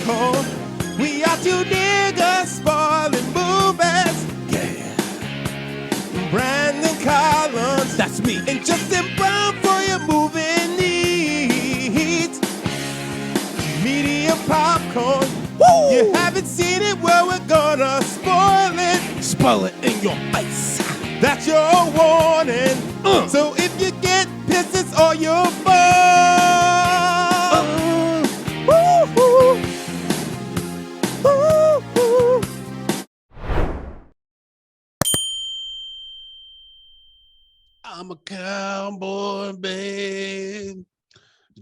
popcorn. We are two niggas spoiling movies. Yeah. Brandon Collins, that's me, and Justin Brown for your movie needs. Medium popcorn. Woo! You haven't seen it, well, we're gonna spoil it. Spoil it in your face. That's your warning. So if you get pissed, it's all your fault. Woo-hoo. Woo-hoo. I'm a cowboy, babe.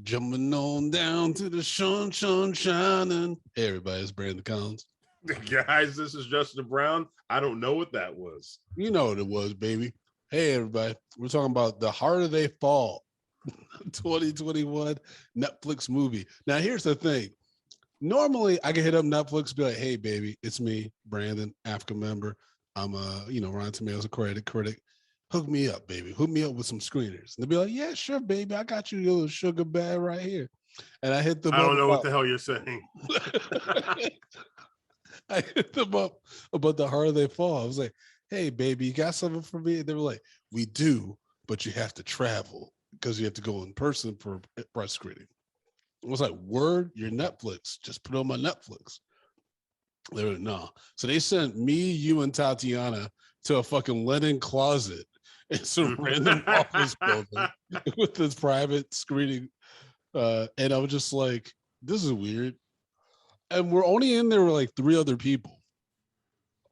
Jumping on down to the sun shining. Hey, everybody, it's Brandon Collins. Guys, this is Justin Brown. I don't know what that was. You know what it was, baby. Hey, everybody. We're talking about The Harder They Fall, 2021 Netflix movie. Now, here's the thing. Normally, I can hit up Netflix and be like, hey, baby, it's me, Brandon, African member. I'm a, Rotten Tomatoes critic. Hook me up, baby. Hook me up with some screeners. And they'll be like, yeah, sure, baby. I got you your little sugar bag right here. And I hit them up. I don't know what the hell you're saying. I hit them up about The Harder They Fall. I was like, hey, baby, you got something for me? And they were like, we do, but you have to travel because you have to go in person for a press screening. I was like, word, your Netflix. Just put it on my Netflix. They were like, no. So they sent me, you, and Tatiana to a fucking linen closet in some random office building with this private screening. And I was just like, this is weird. And we're only in there with like 3 other people.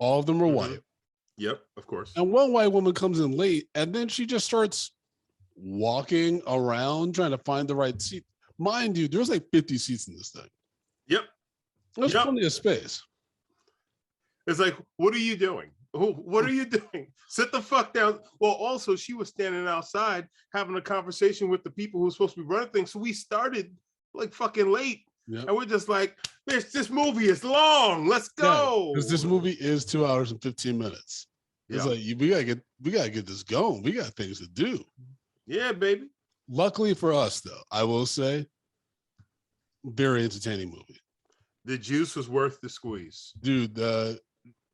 All of them are white. Yep, of course. And one white woman comes in late, and then she just starts walking around trying to find the right seat. Mind you, there's like 50 seats in this thing. Yep. There's plenty of space. It's like, what are you doing? What are you doing? Sit the fuck down. Well, also, she was standing outside having a conversation with the people who were supposed to be running things. So we started like fucking late. Yep. And we're just like, this movie is long. Let's go. Because this movie is 2 hours and 15 minutes. It's like we gotta get this going. We got things to do. Yeah, baby. Luckily for us, though, I will say, very entertaining movie. The juice was worth the squeeze. Dude,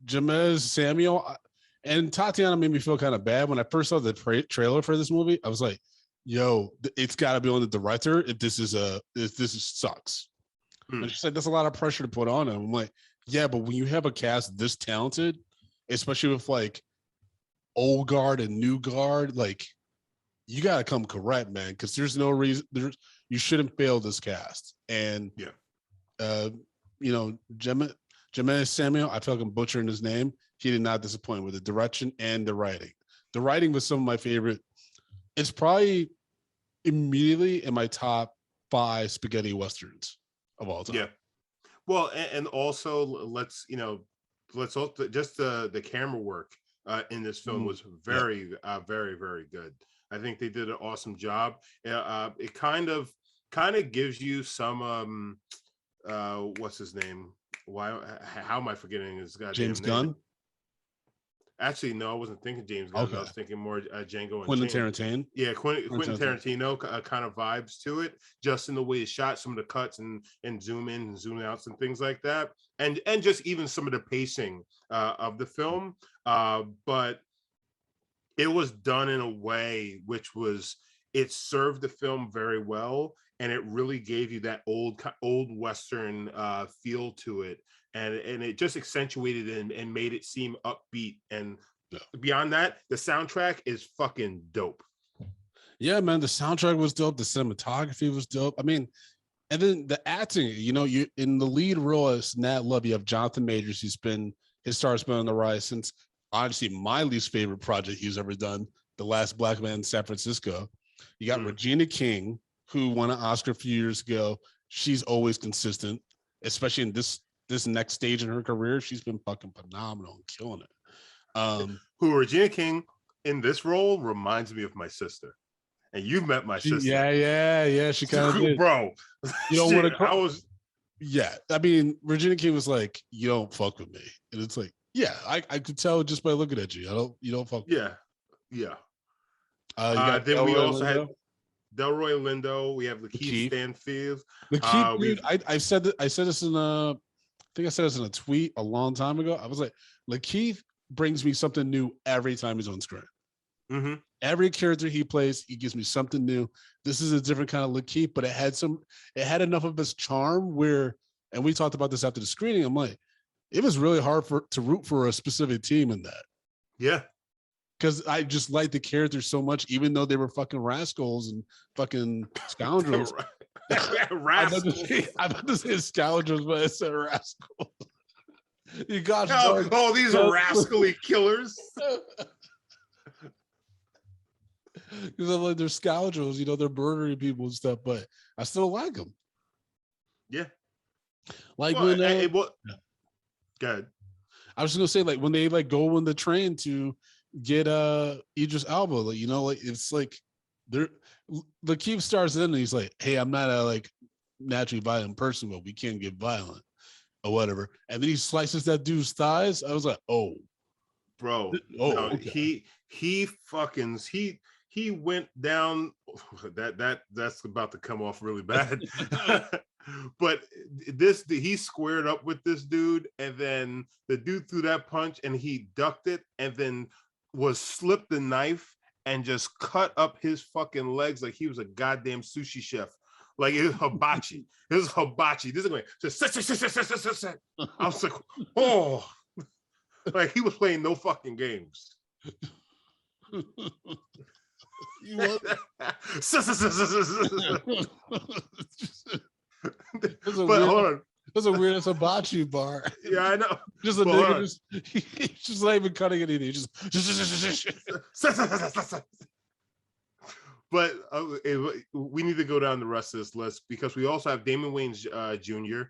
Jamez Samuel and Tatiana made me feel kind of bad when I first saw the trailer for this movie. I was like, yo, it's got to be on the director if this sucks. And she said, that's a lot of pressure to put on him. I'm like, yeah, but when you have a cast this talented, especially with like old guard and new guard, like you got to come correct, man, because there's no reason you shouldn't fail this cast. And Jamez Samuel, I feel like I'm butchering his name. He did not disappoint with the direction and the writing. The writing was some of my favorite. It's probably immediately in my top 5 spaghetti westerns of all time. Yeah. Well, and also let's also just the camera work in this film was very, very good. I think they did an awesome job. It kind of gives you some what's his name? How am I forgetting his goddamn James name? Gunn? Actually, no, I wasn't thinking James Gunn. Okay. I was thinking more Django and Quentin Tarantino. Yeah, Quentin Tarantino kind of vibes to it, just in the way it's shot, some of the cuts and zoom in and zoom outs and things like that, and just even some of the pacing of the film. But it was done in a way which was, it served the film very well, and it really gave you that old Western feel to it. And it just accentuated it and made it seem upbeat. And beyond that, the soundtrack is fucking dope. Yeah, man, the soundtrack was dope. The cinematography was dope. I mean, and then the acting, you in the lead role as Nat Love, you have Jonathan Majors, his star's been on the rise since, honestly, my least favorite project he's ever done, The Last Black Man in San Francisco. You got Regina King, who won an Oscar a few years ago. She's always consistent, especially in this next stage in her career. She's been fucking phenomenal and killing it. Who Regina King in this role reminds me of my sister. And you've met my sister. Yeah. She kind of did. Bro. You don't want to Yeah. I mean, Regina King was like, you don't fuck with me. And it's like, yeah, I could tell just by looking at you. You don't fuck with me. Yeah. Then we also had Delroy Lindo. We have Lakeith Lakeith. Stanfield. Lakeith, We've dude, I said that. I said this in a. I think I said this in a tweet a long time ago. I was like, Lakeith brings me something new every time he's on screen. mm-hmm. Every character he plays, he gives me something new. This is a different kind of Lakeith, but it had enough of his charm where, and we talked about this after the screening. I'm like, it was really hard to root for a specific team in that. Yeah. Because I just liked the characters so much, even though they were fucking rascals and fucking scoundrels. Rascals. I'm about to say scoundrels, but it's a rascal. You got these are rascally killers. Because I'm like, they're scoundrels, they're murdering people and stuff, but I still like them. Yeah. Like well, when good. I was just gonna say, like when they like go on the train to get Idris Elba, like, it's like they're Lakeith starts in and he's like, hey, I'm not a like naturally violent person, but we can't get violent or whatever. And then he slices that dude's thighs. I was like, oh, bro. okay. He went down. That's about to come off really bad. But he squared up with this dude, and then the dude threw that punch and he ducked it and then slipped the knife and just cut up his fucking legs like he was a goddamn sushi chef. Like it was hibachi. This is going just I was like, oh, like he was playing no fucking games. Hold on. That's a weird hibachi bar. Yeah, I know. Just a nigga, he's just not even cutting anything. Just. But we need to go down the rest of this list because we also have Damon Wayans Jr.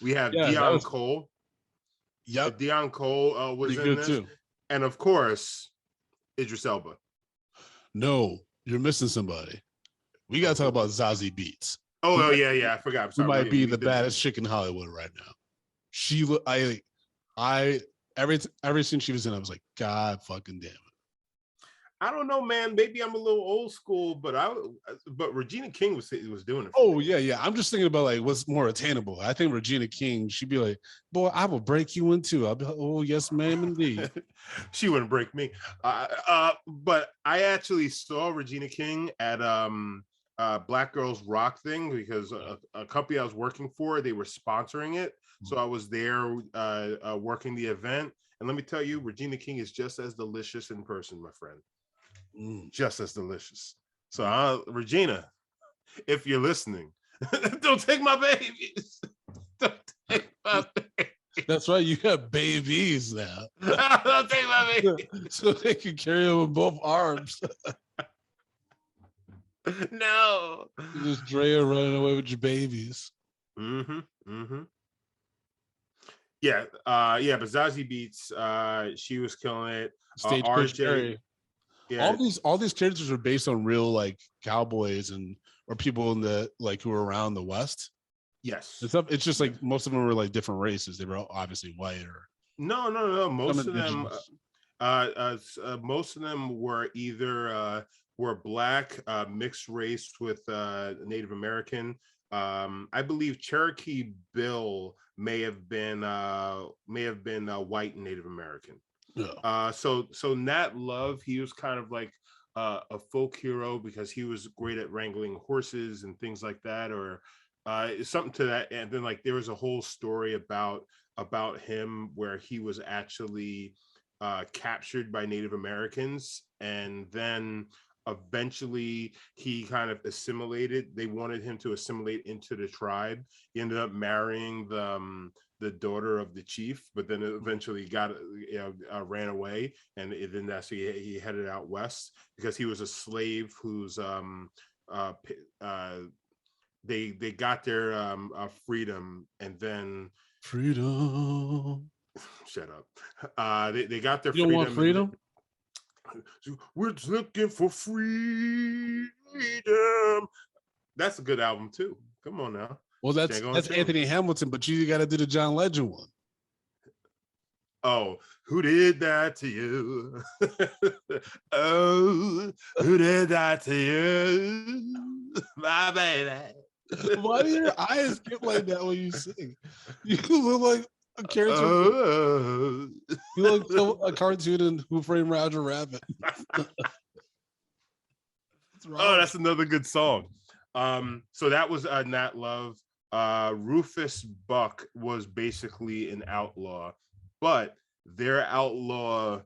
We have Dion Cole. Yep. Dion Cole was pretty in good this. too. And of course, Idris Elba. No, you're missing somebody. We got to talk about Zazie Beetz. Oh, yeah. I forgot. I'm sorry. Who might be the baddest chick in Hollywood right now. She, every scene she was in, I was like, God fucking damn it. I don't know, man. Maybe I'm a little old school, but Regina King was doing it. Oh yeah. I'm just thinking about like what's more attainable. I think Regina King, she'd be like, "Boy, I will break you in two." I'll be like, "Oh yes, ma'am, indeed." She wouldn't break me. But I actually saw Regina King at Black Girls Rock thing because a company I was working for, they were sponsoring it. So I was there working the event, and let me tell you, Regina King is just as delicious in person, my friend. Just as delicious. So Regina, if you're listening, don't take my babies. Don't take my babies. That's right, you got babies now. Don't take my babies. So they can carry them with both arms. No. Just Drea running away with your babies. Yeah, but Zazie Beetz, she was killing it. RJ. Yeah. All these characters are based on real like cowboys or people in the like who are around the West. Yes. It's just like most of them were like different races. They were all obviously white or no. Most of them were either were black, mixed race with Native American. I believe Cherokee Bill may have been white and Native American. Yeah. So Nat Love, he was kind of like a folk hero because he was great at wrangling horses and things like that, or something to that. And then like there was a whole story about him where he was actually captured by Native Americans, and then eventually he kind of assimilated. They wanted him to assimilate into the tribe. He ended up marrying the daughter of the chief, but then eventually ran away, and then that's he headed out west because he was a slave who's they got their freedom, and then freedom. Shut up. They got their you freedom. You don't want freedom? We're looking for freedom. That's a good album too. Come on now. Well, that's Anthony Hamilton, but you got to do the John Legend one. Oh, who did that to you? Oh, who did that to you? My baby. Why do your eyes get like that when you sing? You look like a character. Oh. You look like a cartoon in Who Framed Roger Rabbit. What's Oh, wrong? that's another good song. So that was Nat Love. Rufus Buck was basically an outlaw, but their outlaw,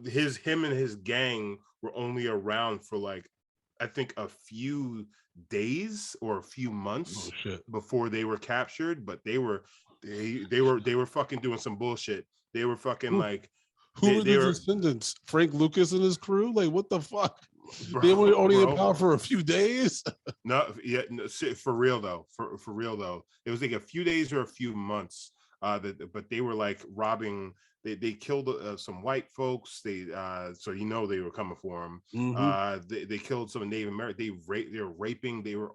him and his gang were only around for like, I think, a few days or a few Oh months shit! before they were captured. But they were fucking doing some bullshit. They were fucking Who, like who were the they were, descendants? Frank Lucas and his crew? Like what the fuck? They were bro, only in bro. power for a few days. No, yeah, no, for real though. For real though, it was like a few days or a few months. But they were like robbing. They killed some white folks. So they were coming for them. Mm-hmm. They killed some Native American. They were raping. They were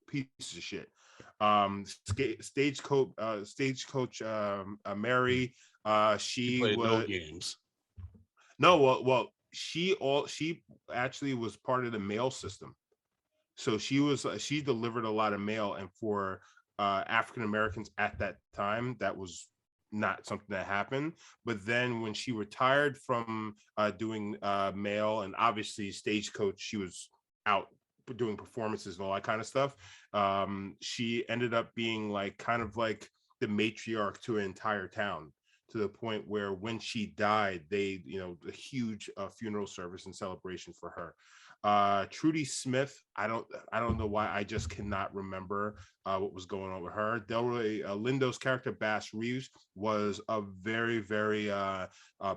pieces of shit. Stagecoach Mary. He She played no was games. no. Well, she actually was part of the mail system. So she delivered a lot of mail, and for African Americans at that time, that was not something that happened. But then when she retired from doing mail, and obviously Stagecoach, she was out doing performances and all that kind of stuff. She ended up being like kind of like the matriarch to an entire town, to the point where when she died, they, a huge funeral service and celebration for her. Trudy Smith, I don't know why, I just cannot remember what was going on with her. Delroy Lindo's character Bass Reeves was a very, very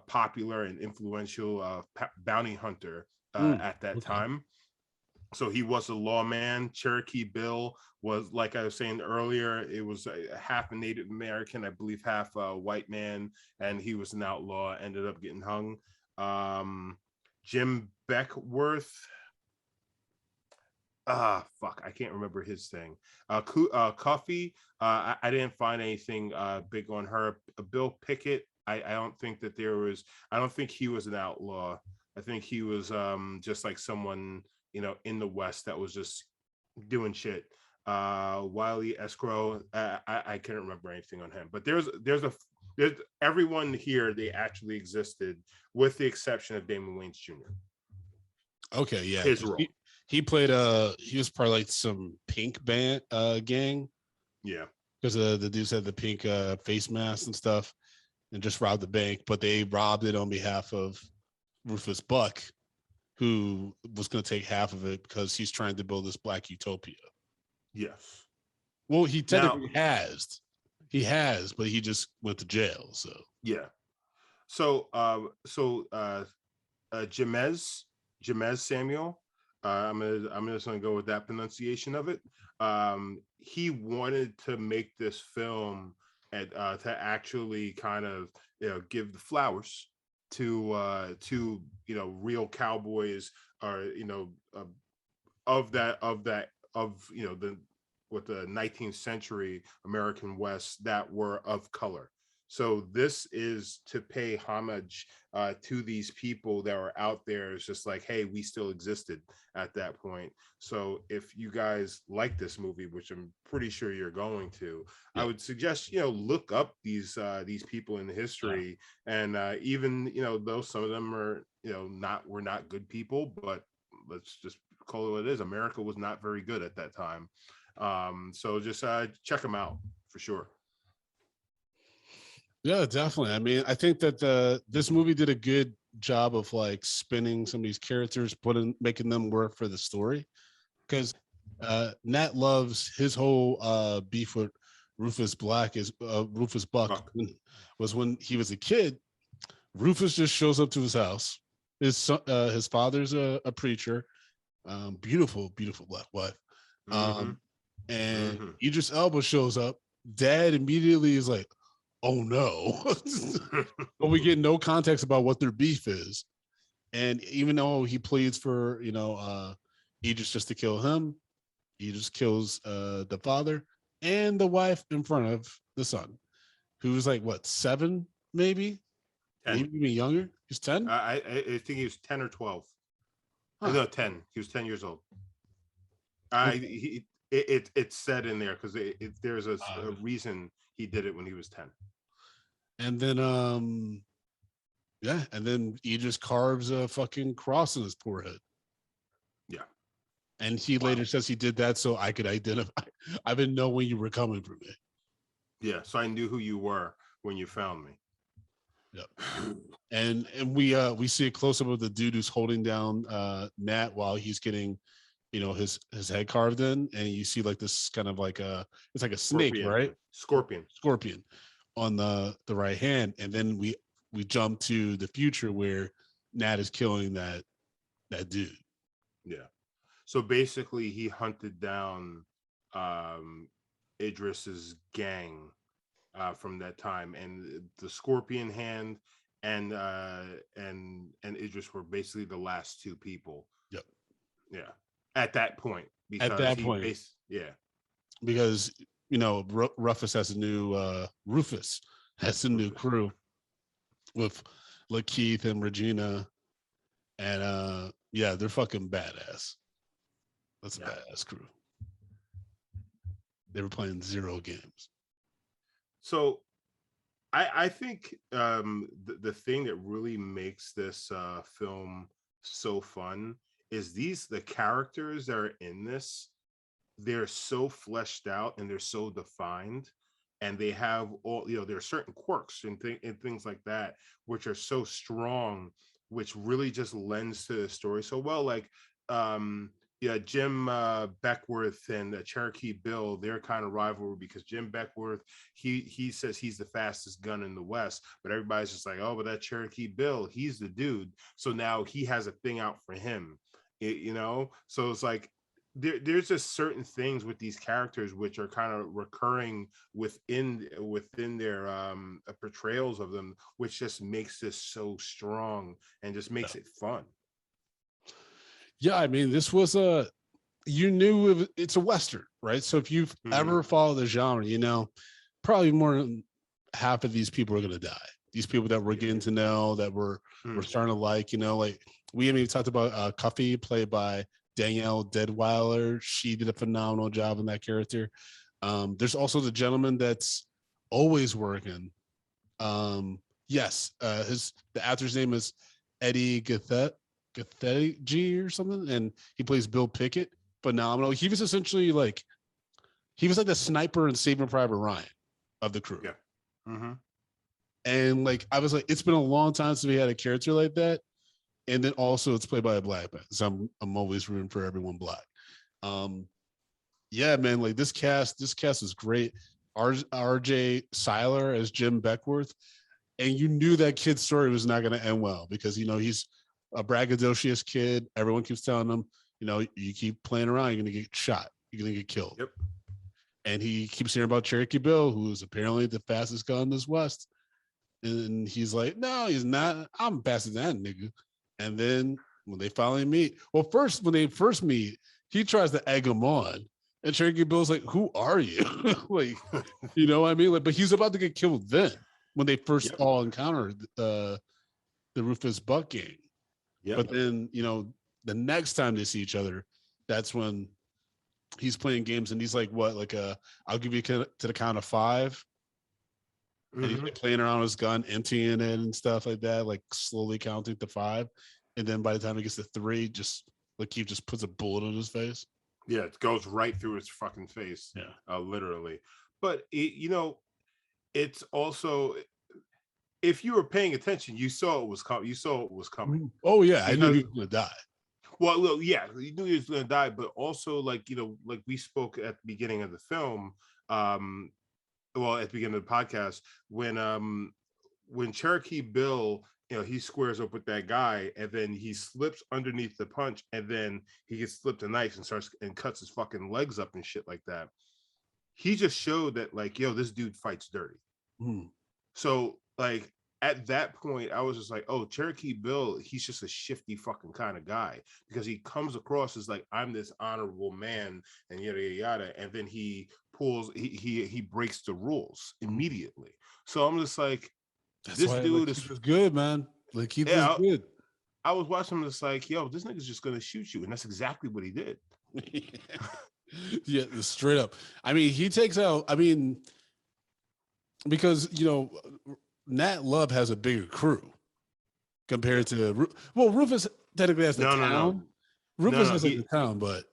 popular and influential bounty hunter Mm, at that okay. time. So he was a lawman. Cherokee Bill was, like I was saying earlier, it was a half a Native American, I believe half a white man, and he was an outlaw, ended up getting hung. Jim Beckworth, fuck, I can't remember his thing. Coffee, I didn't find anything big on her. Bill Pickett, I don't think that there was, I don't think he was an outlaw. I think he was just like someone, in the West that was just doing shit. Wiley Escrow, I can't remember anything on him. But there's everyone here, they actually existed, with the exception of Damon Wayans Jr. Okay, yeah. His 'Cause role. he played he was part of like some pink band gang Yeah. because the dudes had the pink face masks and stuff and just robbed the bank, but they robbed it on behalf of Rufus Buck, who was going to take half of it because he's trying to build this black utopia. Yes. Well, he Now, technically has. He has, but he just went to jail. So yeah. So Jamez Samuel. I'm just gonna go with that pronunciation of it. He wanted to make this film and to actually kind of, give the flowers to real cowboys, or the with the 19th century American West that were of color. So this is to pay homage to these people that were out there. It's just like, hey, we still existed at that point. So if you guys like this movie, which I'm pretty sure you're going to, I yeah, would suggest, look up these people in yeah. history, and even, though some of them are, were not good people, but let's just call it what it is. America was not very good at that time. So just check them out for sure. Yeah, definitely. I mean, I think that this movie did a good job of like spinning some of these characters, making them work for the story. Because Nat loves his whole beef with Rufus Buck Fuck. was when he was a kid. Rufus just shows up to his house. His father's a preacher, beautiful, beautiful black wife. Mm-hmm. Um, and Mm-hmm. Idris Elba shows up. Dad immediately is like, "Oh no!" But we get no context about what their beef is. And even though he pleads for Idris just to kill him, he just kills the father and the wife in front of the son. who was like what, 7, maybe 10. even younger. He's 10. I think he was 10 or 12. Huh. No, 10. He was 10 years old. Okay. It's said in there because there's a reason he did it when he was 10. And then yeah, and then he just carves a fucking cross in his forehead. Yeah. And he later says he did that so I could identify. I didn't know when you were coming for me. Yeah, so I knew who you were when you found me. Yep. And we see a close up of the dude who's holding down Nat while he's getting, his head carved in, and you see like this kind of like it's like a snake, right? Scorpion on the right hand, and then we jump to the future where Nat is killing that dude. Yeah. So basically, he hunted down Idris's gang from that time, and the Scorpion Hand and Idris were basically the last two people. Yep. Yeah. At that point, because because Rufus has a new crew with Lakeith and Regina, and yeah, they're fucking badass. That's a badass crew. They were playing 0 games. So I think the thing that really makes this film so fun is the characters that are in this. They're so fleshed out and they're so defined, and they have all, there are certain quirks and things like that which are so strong, which really just lends to the story so well. Like Jim Beckworth and Cherokee Bill, they're kind of rivalry because Jim Beckworth, he says he's the fastest gun in the West, but everybody's just like, oh, but that Cherokee Bill, he's the dude. So now he has a thing out for him, so it's like there's just certain things with these characters which are kind of recurring within their portrayals of them, which just makes this so strong and just makes it fun. Yeah, I mean, this was you knew it's a Western, right? So if you've ever followed the genre, probably more than half of these people are going to die. These people that we're getting to know, that we're starting to like, like we haven't even talked about Cuffy, played by Danielle Deadweiler. She did a phenomenal job in that character. There's also the gentleman that's always working. Yes, the actor's name is Eddie Gathegi or something, and he plays Bill Pickett. Phenomenal. He was essentially like the sniper in Saving Private Ryan of the crew. Yeah. Mm-hmm. And like I was like, it's been a long time since we had a character like that. And then also it's played by a black man. So I'm always rooting for everyone black. Yeah, man, like this cast is great. RJ Siler as Jim Beckworth. And you knew that kid's story was not going to end well because, he's a braggadocious kid. Everyone keeps telling him, you keep playing around, you're going to get shot. You're going to get killed. Yep. And he keeps hearing about Cherokee Bill, who is apparently the fastest gun in this West. And he's like, no, he's not. I'm faster than that nigga. And then when they finally meet, when they first meet, he tries to egg him on. And Cherokee Bill's like, who are you? Like, you know what I mean? Like, but he's about to get killed then when they first all encountered the Rufus Buck gang. Yep. But then, the next time they see each other, that's when he's playing games and he's like, what, like I'll give you to the count of 5. And he's like playing around with his gun, emptying it and stuff like that, like slowly counting to 5. And then by the time he gets to 3, he just puts a bullet in his face. Yeah, it goes right through his fucking face. Yeah, literally. But it's also, if you were paying attention, you saw it was coming. Oh yeah, I knew he was gonna die. Well, yeah, you knew he was gonna die, but also like we spoke at the beginning of the film. At the beginning of the podcast, when Cherokee Bill, he squares up with that guy, and then he slips underneath the punch, and then he gets slipped a knife and starts and cuts his fucking legs up and shit like that. He just showed that, like, this dude fights dirty. So, like, at that point, I was just like, oh, Cherokee Bill, he's just a shifty fucking kind of guy, because he comes across as like, I'm this honorable man and yada, yada, yada. And then he he breaks the rules immediately. So I'm just like, That's this why dude Lakeith is good, man. Lakeith is yeah. good. I was watching him just like, yo, this nigga's just gonna shoot you, and that's exactly what he did. Yeah, straight up. I mean, he takes out. I mean, because Nat Love has a bigger crew compared to Rufus technically has the No, no, no, town. no, Rufus no. has like the town, but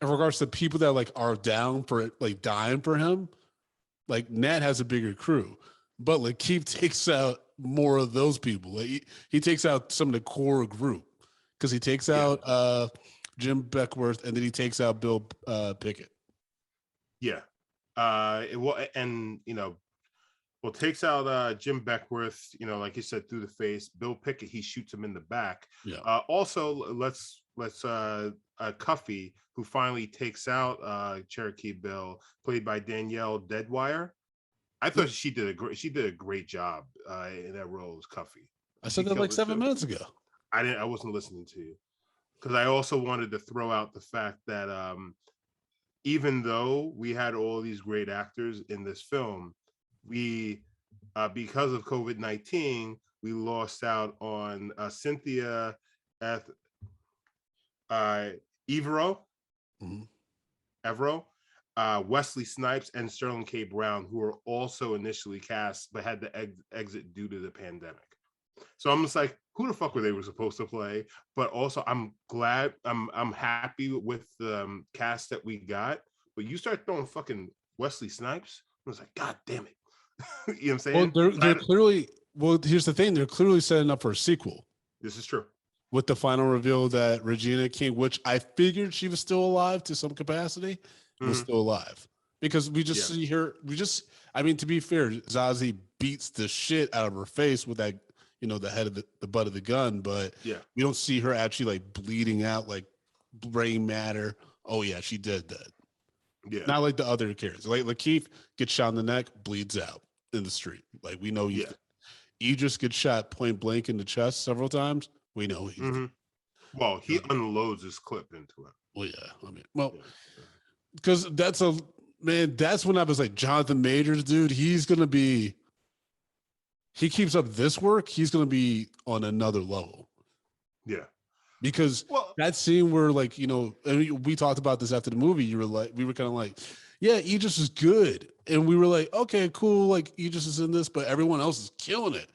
in regards to people that like are down for like dying for him, like Nat has a bigger crew. But like Keith takes out more of those people. Like he takes out some of the core group because he takes Yeah, out Jim Beckworth and then he takes out Bill Pickett. yeah. And well, takes out Jim Beckworth, like you said, through the face. Bill Pickett, he shoots him in the back. Yeah. Also, let's Cuffy, who finally takes out Cherokee Bill, played by Danielle Deadwire. I thought she did a great job in that role as Cuffy. I said that like 7 minutes ago. I wasn't listening to you because I also wanted to throw out the fact that even though we had all these great actors in this film, we because of COVID-19, we lost out on Cynthia Evero, Mm-hmm. Wesley Snipes, and Sterling K. Brown, who were also initially cast but had to exit due to the pandemic. So I'm just like, who the fuck were they supposed to play? But also, I'm glad, I'm happy with the cast that we got. But you start throwing fucking Wesley Snipes, I was like, God damn it. You know what I'm saying? Well, they're clearly. Well, here's the thing: they're clearly setting up for a sequel. This is true. With the final reveal that Regina King, which I figured she was still alive to some capacity, was still alive because we just see her. I mean, to be fair, Zazie beats the shit out of her face with that, the head of the butt of the gun, but we don't see her actually like bleeding out like brain matter. Oh yeah, she did that. Yeah. Not like the other characters. Like Lakeith gets shot in the neck, bleeds out in the street. Like we know Idris gets shot point blank in the chest several times. We know he's well, he unloads his clip into it. Well, yeah. I mean, because that's when I was like, Jonathan Majors, dude, he keeps up this work, he's gonna be on another level. Yeah. Because that scene where like, and we talked about this after the movie, we were kind of like, yeah, Idris is good. And we were like, okay, cool, like Idris is in this, but everyone else is killing it.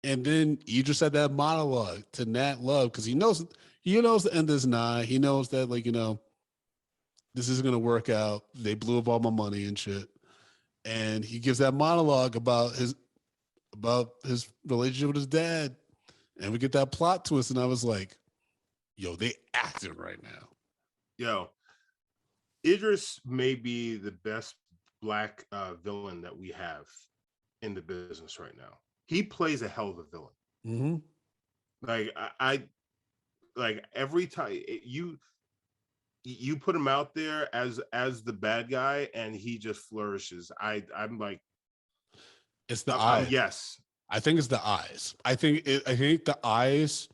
And then Idris had that monologue to Nat Love because he knows the end is nigh. He knows that like, this isn't gonna work out. They blew up all my money and shit. And he gives that monologue about his relationship with his dad. And we get that plot twist. And I was like, yo, they acting right now. Yo, Idris may be the best black villain that we have in the business right now. He plays a hell of a villain. Mm-hmm. Like I like every time you put him out there as the bad guy and he just flourishes. I'm like, it's the eyes. Yes, I think it's the eyes. I think the eyes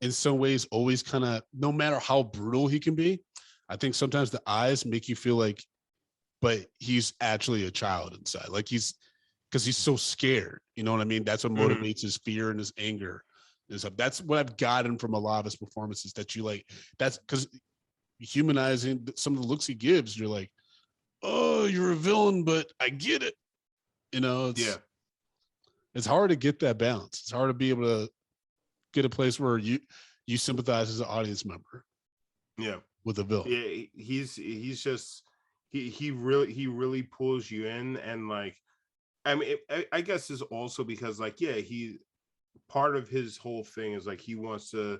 in some ways always kind of, no matter how brutal he can be, I think sometimes the eyes make you feel like, but he's actually a child inside. Like because he's so scared. You know what I mean? That's what motivates his fear and his anger and stuff. That's what I've gotten from a lot of his performances that you like. That's because humanizing some of the looks he gives, you're like, oh, you're a villain, but I get it. It's hard to get that balance. It's hard to be able to get a place where you sympathize as an audience member. Yeah. With a villain. Yeah, he's just he really pulls you in. And like, I mean, I guess is also because like, he part of his whole thing is like he wants to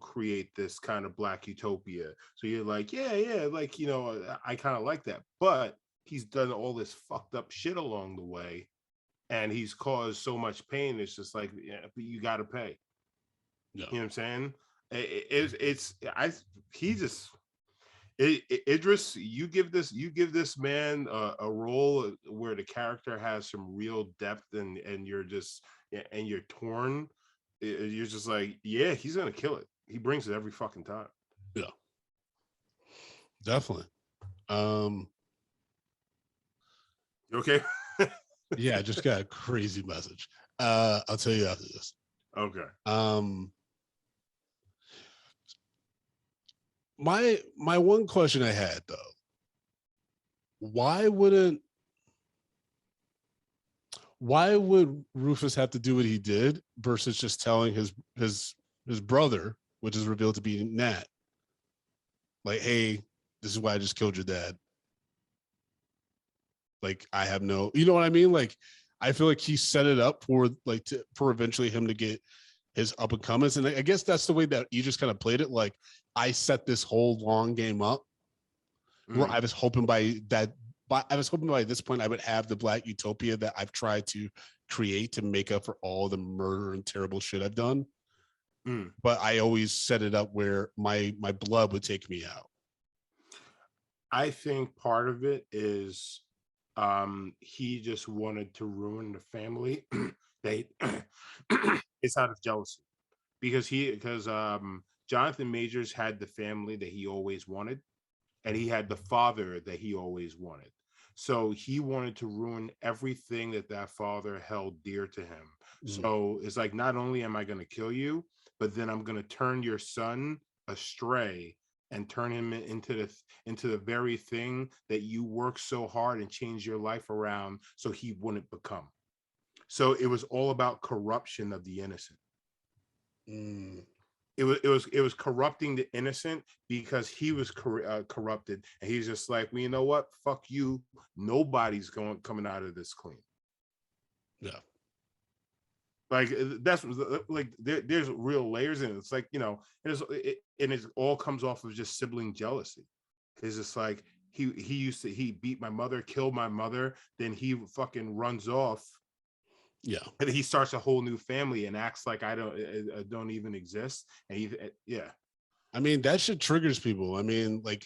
create this kind of black utopia. So you're like, like, I kind of like that, but he's done all this fucked up shit along the way and he's caused so much pain. It's just like, but you got to pay. You know what I'm saying? Idris, you give this man a role where the character has some real depth and you're just and you're torn. You're just like, yeah, he's gonna kill it. He brings it every fucking time. Yeah, definitely. You okay? Yeah, I just got a crazy message. I'll tell you after this. Okay. My one question I had though, why wouldn't why would Rufus have to do what he did versus just telling his brother, which is revealed to be Nat, like, hey, this is why I just killed your dad. Like, I have no, you know what I mean? Like, I feel like he set it up for for eventually him to get his up and comings. And I guess that's the way that you just kind of played it. Like, I set this whole long game up where I was hoping I was hoping by this point I would have the Black utopia that I've tried to create to make up for all the murder and terrible shit I've done. But I always set it up where my blood would take me out. I think part of it is he just wanted to ruin the family. They it's out of jealousy because Jonathan Majors had the family that he always wanted, and he had the father that he always wanted. So he wanted to ruin everything that father held dear to him. So it's like, not only am I going to kill you, but then I'm going to turn your son astray and turn him into the very thing that you work so hard and change your life around so he wouldn't become. So it was all about corruption of the innocent. It was corrupting the innocent because he was corrupted, and he's just like, well, you know what, fuck you, nobody's coming out of this clean. Yeah, like that's like there's real layers in it. It's like, and it all comes off of just sibling jealousy. It's just like he beat my mother, killed my mother, then he fucking runs off. Yeah. And he starts a whole new family and acts like I don't even exist. And yeah. I mean, that shit triggers people. I mean, like,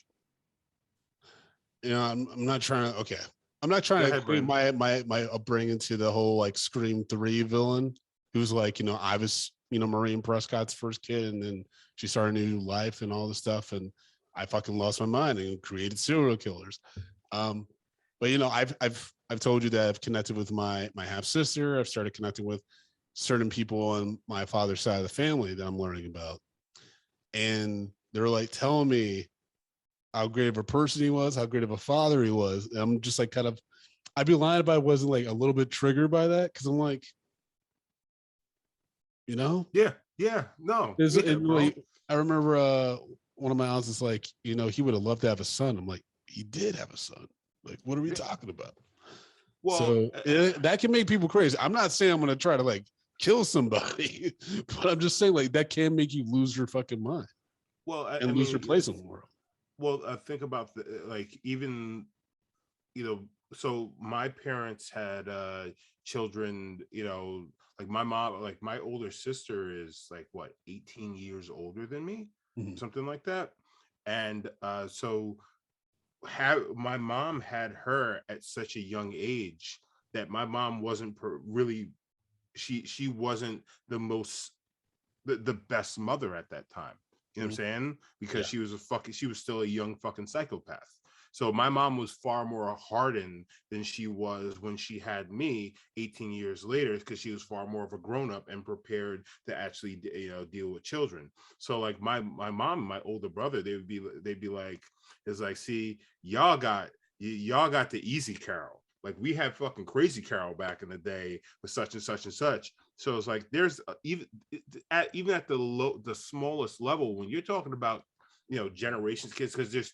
I'm not trying to, okay. I'm not trying to equate my upbringing to the whole like Scream 3 villain who's like, I was, Maureen Prescott's first kid, and then she started a new life and all this stuff. And I fucking lost my mind and created serial killers. But I've told you that I've connected with my half sister. I've started connecting with certain people on my father's side of the family that I'm learning about, and they're like telling me how great of a person he was, how great of a father he was. And I'm just like, I'd be lying if I wasn't like a little bit triggered by that, because I'm like, no. Like, I remember one of my aunts is like, he would have loved to have a son. I'm like, he did have a son. Like, what are we talking about? Well, so that can make people crazy. I'm not saying I'm going to try to like kill somebody, but I'm just saying like that can make you lose your fucking mind. Well, and lose your place in the world. Well, think about like, even, so my parents had children, like my mom, like my older sister is like what, 18 years older than me, something like that. And so my mom had her at such a young age that my mom wasn't really, she wasn't the best mother at that time. You know what I'm saying? Because she was still a young fucking psychopath. So my mom was far more hardened than she was when she had me 18 years later, because she was far more of a grown-up and prepared to actually deal with children. So like my mom and my older brother, they'd be like, it's like, see, y'all got the easy Carol. Like, we had fucking crazy Carol back in the day with such and such and such. So it's like, there's even at the smallest level, when you're talking about generations kids, because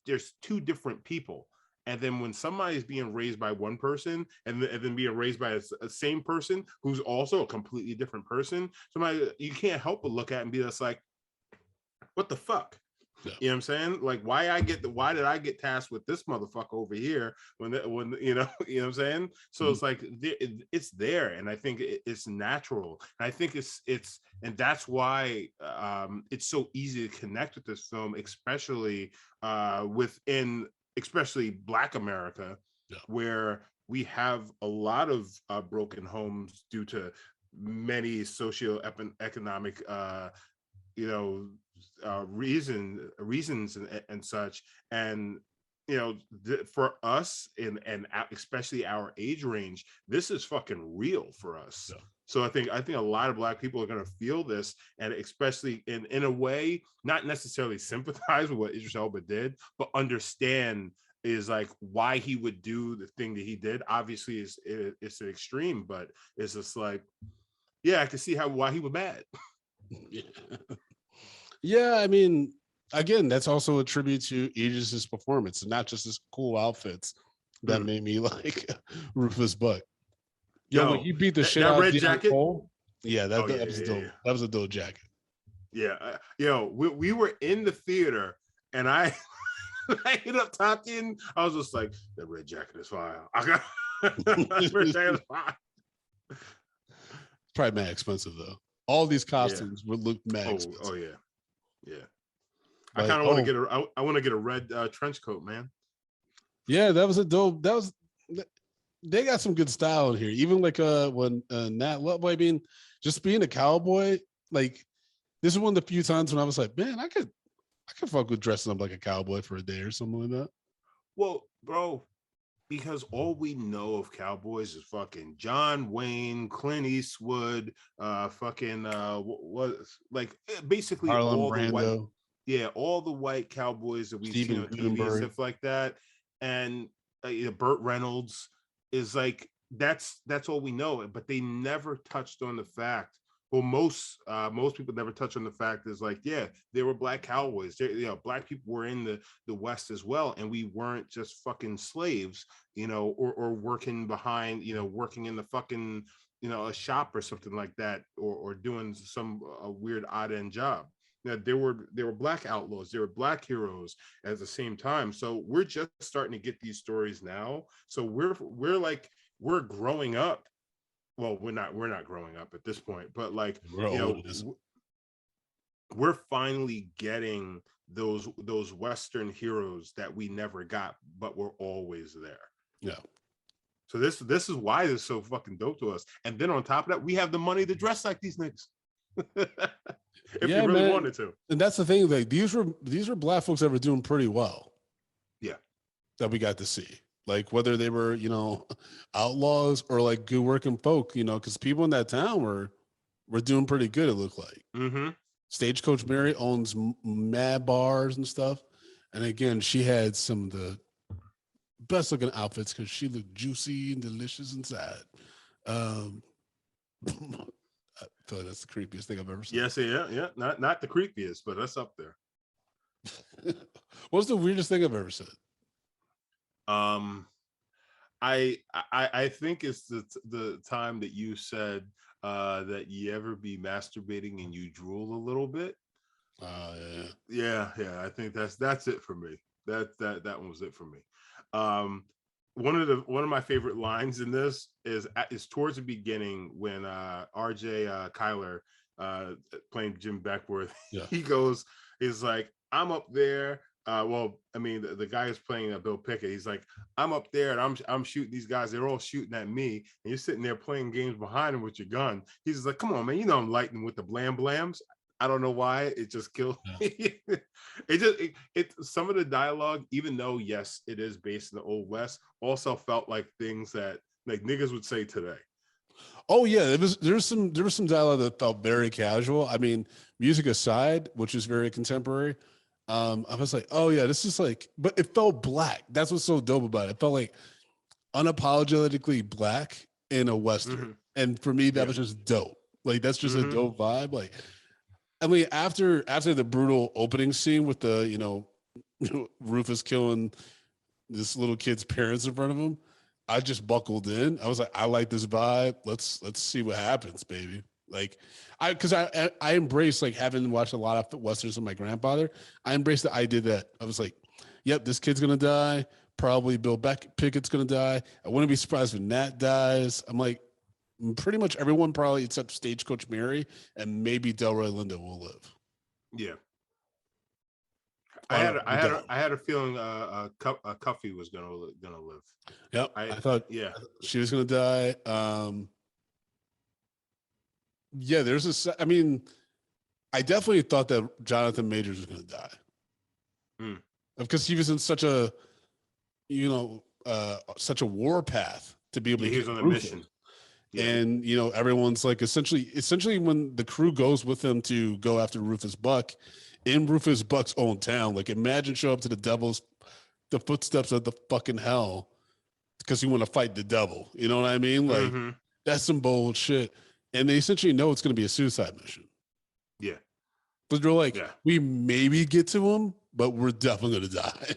there's two different people. And then when somebody's being raised by one person and then being raised by a same person who's also a completely different person, somebody you can't help but look at and be just like, what the fuck? Yeah. You know what I'm saying? Like, why did I get tasked with this motherfucker over here when you know what I'm saying? So it's like it's there, and I think it's natural. And I think it's and that's why it's so easy to connect with this film, especially especially Black America, where we have a lot of broken homes due to many socio-economic reasons and such. And for us and especially our age range, this is fucking real for us. Yeah. So I think a lot of Black people are going to feel this, and especially in a way, not necessarily sympathize with what Idris Elba did, but understand is like why he would do the thing that he did. Obviously, it's an extreme, but it's just like, yeah, I can see why he was mad. Yeah. Yeah, I mean, again, that's also a tribute to Aegis's performance, and not just his cool outfits that Mm. made me like Rufus Buck. Yo, when Yo, he beat the shit that out of red Deon jacket. Cole, yeah, Oh that yeah, was yeah, dope. yeah. That was a dope jacket. Yeah, yo, we were in the theater, and I I ended up talking. I was just like, the red jacket is fire. I got red jacket is fire. Probably mad expensive though. All these Yeah. costumes would look mad Oh expensive. yeah, yeah. I Like, kind of want to oh get I want to get a red trench coat, man. yeah, that was a dope. That was they got some good style in here. Even like when Nat Love, I mean, just being a cowboy, like this is one of the few times when I was like, man, I could fuck with dressing up like a cowboy for a day or something like that. Well, bro, because all we know of cowboys is fucking John Wayne, Clint Eastwood, fucking what like basically Harlem all the white, Brando, yeah, all the white cowboys that we've seen Stephen on TV and Gutenberg. stuff like that, and Burt Reynolds is like that's all we know. But they never touched on the fact. Well, most people never touch on the fact is like, yeah, there were black cowboys. Black people were in the West as well, and we weren't just fucking slaves, or working behind, working in the fucking, a shop or something like that, or doing some weird odd end job. Now, there were black outlaws, there were black heroes at the same time. So we're just starting to get these stories now. So we're growing up. Well, we're not growing up at this point, but like, We're old in this. we're finally getting those Western heroes that we never got, but were always there. Yeah. So this is why this is so fucking dope to us. And then on top of that, we have the money to dress like these niggas. If you Yeah, really man. wanted to. And that's the thing. Like these were black folks that were doing pretty well. Yeah. That we got to see. Like whether they were, outlaws or like good working folk, because people in that town were doing pretty good, it looked like. Mm-hmm. Stagecoach Mary owns mad bars and stuff. And again, she had some of the best looking outfits because she looked juicy and delicious inside. Um, I feel like that's the creepiest thing I've ever seen. Yes, yeah. Not the creepiest, but that's up there. What's the weirdest thing I've ever said? I think it's the time that you said that you ever be masturbating and you drool a little bit. Yeah. Yeah. I think that's it for me. That one was it for me. One of my favorite lines in this is towards the beginning when RJ Kyler playing Jim Beckworth. Yeah. He's like, I'm up there. Well, I mean, the guy is playing Bill Pickett. He's like, I'm up there and I'm shooting these guys. They're all shooting at me, and you're sitting there playing games behind him with your gun. He's like, come on, man, I'm lighting with the blam blams. I don't know why it just killed me. It some of the dialogue, even though yes, it is based in the Old West, also felt like things that like niggas would say today. Oh yeah, there was some dialogue that felt very casual. I mean, music aside, which is very contemporary. I was like, oh yeah, this is like, but it felt black. That's what's so dope about it. It felt like unapologetically black in a Western. Mm-hmm. And for me, that was just dope. Like that's just a dope vibe. Like, I mean, after the brutal opening scene with the, Rufus killing this little kid's parents in front of him, I just buckled in. I was like, I like this vibe. Let's see what happens, baby. Like, because I embraced like having watched a lot of Westerns with my grandfather. I embraced the idea that I was like, yep, this kid's gonna die. Probably Bill Pickett's gonna die. I wouldn't be surprised when Nat dies. I'm like, pretty much everyone probably except Stagecoach Mary and maybe Delroy Lindo will live. Yeah. I had a feeling Cuffy was gonna live. Yep. I thought she was gonna die. Yeah, I mean, I definitely thought that Jonathan Majors was gonna die. Because he was in such a such a war path to be able Yeah, to he was get on a Rufus. mission. Yeah. And everyone's like essentially when the crew goes with him to go after Rufus Buck in Rufus Buck's own town, like imagine show up to the footsteps of the fucking hell because you want to fight the devil. You know what I mean? Like that's some bold shit. And they essentially know it's going to be a suicide mission. Yeah. But they're like, we maybe get to him, but we're definitely going to die.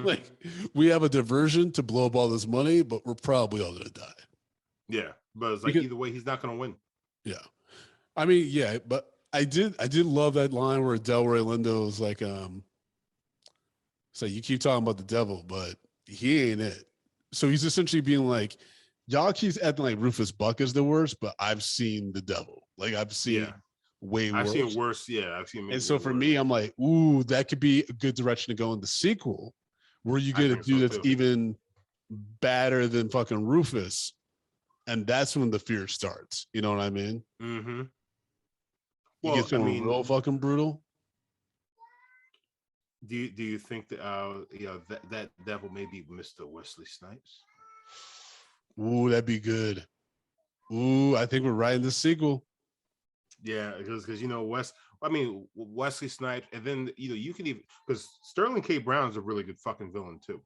Like we have a diversion to blow up all this money, but we're probably all going to die. Yeah, but it's like either way, he's not going to win. Yeah, I mean, yeah, but I did love that line where Delroy Lindo was like, "So you keep talking about the devil, but he ain't it." So he's essentially being like, "Y'all keep acting like Rufus Buck is the worst, but I've seen the devil. Like I've seen way worse. I've seen worse. Yeah, I've seen." And so for me, I'm like, "Ooh, that could be a good direction to go in the sequel, where you get a dude that's even badder than fucking Rufus." And that's when the fear starts. You know what I mean? Mm-hmm. Well, you get someone real fucking brutal. Do you think that that devil may be Mr. Wesley Snipes? Ooh, that'd be good. Ooh, I think we're writing the sequel. Yeah, because Wesley Snipes, and then you can even because Sterling K. Brown's a really good fucking villain too.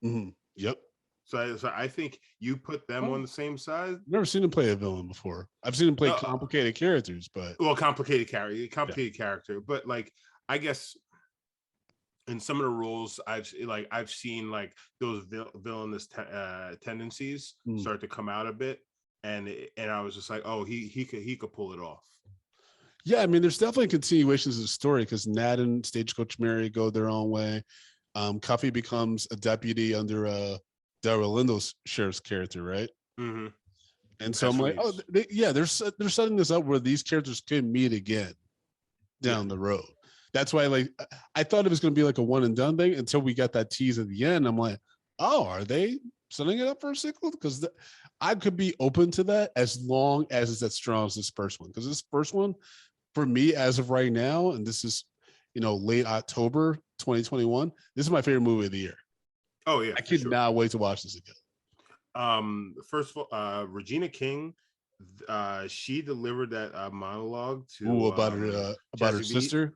Mm-hmm. Yep. So I think you put them on the same side. Never seen him play a villain before. I've seen him play complicated characters, but complicated character. But like, I guess in some of the roles I've seen like those villainous tendencies start to come out a bit, and I was just like, oh, he could pull it off. Yeah, I mean, there's definitely continuations of the story because Nat and Stagecoach Mary go their own way. Cuffy becomes a deputy under Delroy Lindo's sheriff's character, right? Mm-hmm. And so I'm like, oh, they're setting this up where these characters can meet again down the road. That's why, like, I thought it was going to be like a one and done thing until we got that tease at the end. I'm like, oh, are they setting it up for a sequel? Because I could be open to that as long as it's as strong as this first one. Because this first one, for me, as of right now, and this is, late October 2021, this is my favorite movie of the year. Oh yeah, I cannot wait to watch this again. First of all, Regina King, she delivered that monologue to about her sister.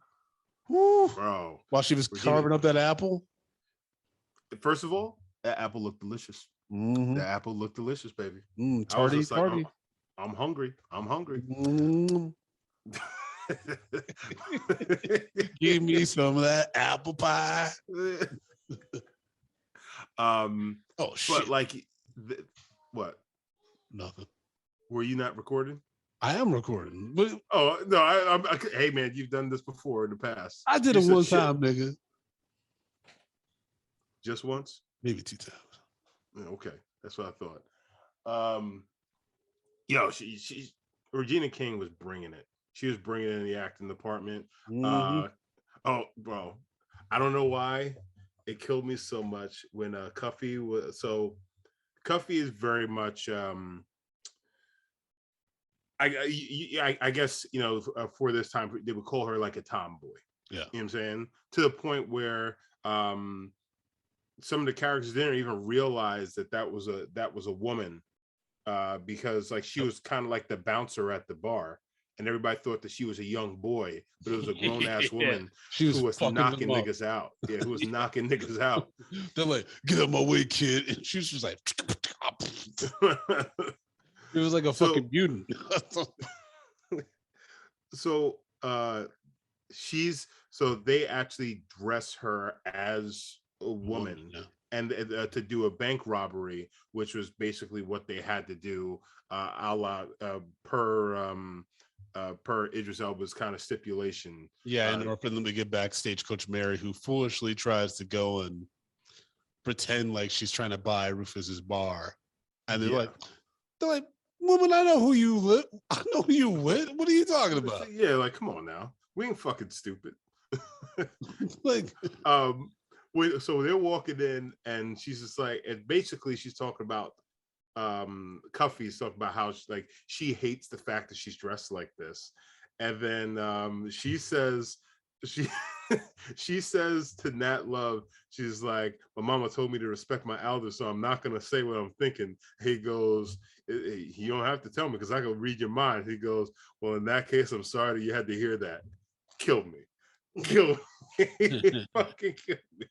Woo, bro, while she was carving up that apple. First of all, that apple looked delicious. The apple looked delicious, baby. Tardy. I'm hungry. Give me some of that apple pie. Oh shit! But like, what? Nothing. Were you not recording? I am recording. But oh no, hey man, you've done this before in the past. I did it one time, nigga. Just once? Maybe 2 times. Okay, that's what I thought. She Regina King was bringing it. She was bringing it in the acting department. Oh, bro, I don't know why it killed me so much when Cuffy was. So Cuffy is very much. I guess for this time they would call her like a tomboy. Yeah, you know what I'm saying, to the point where some of the characters didn't even realize that was a woman, because like she was kind of like the bouncer at the bar, and everybody thought that she was a young boy, but it was a grown ass woman who was knocking niggas out. Yeah, who was knocking niggas out. They're like, "Get out my way, kid!" And she was just like, it was like a fucking mutant. So they actually dress her as a woman. And to do a bank robbery, which was basically what they had to do, a la per Idris Elba's kind of stipulation. Yeah, in order for them to get back Stagecoach Mary, who foolishly tries to go and pretend like she's trying to buy Rufus's bar, and they're like, "Woman, I know who you live. I know who you with. What are you talking about?" Yeah, like, come on now, we ain't fucking stupid. Like, so they're walking in, and she's just like, and basically she's talking about Cuffy's talking about how she hates the fact that she's dressed like this, and then she says she she says to Nat Love, she's like, my mama told me to respect my elders, so I'm not gonna say what I'm thinking. He goes, you don't have to tell me because I can read your mind. He goes, well, in that case, I'm sorry that you had to hear that. Kill me. Kill me. Fucking kill me.